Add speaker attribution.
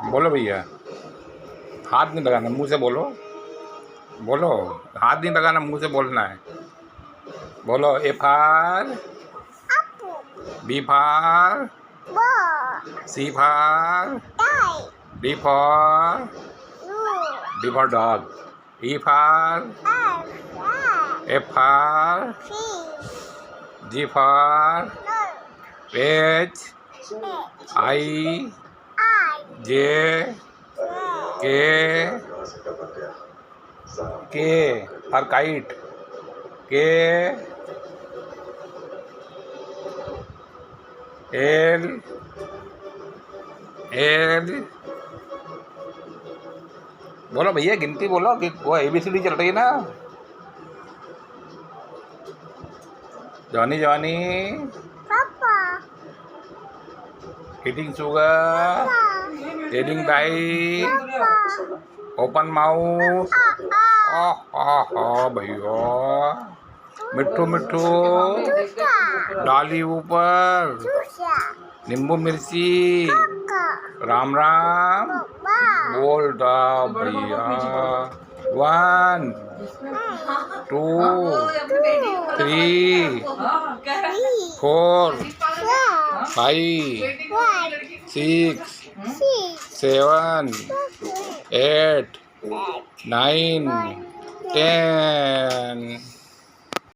Speaker 1: बोलो भैया, हाथ नहीं लगाना, मुंह से बोलो। बोलो, हाथ नहीं लगाना, मुंह से बोलना है। बोलो, A for B for C for D for dog, E for F for G for H I J K for kite, के एल बोलो भैया, गिनती बोलो कि वो ABCD चल रही है ना। Johnny Johnny eating sugar, telling diet, open mouth, भैया मिट्ठू मिट्ठू, डाली ऊपर, नींबू मिर्ची, राम राम बोलता भैया। 1 2 3 4 5 6 7 8 9 10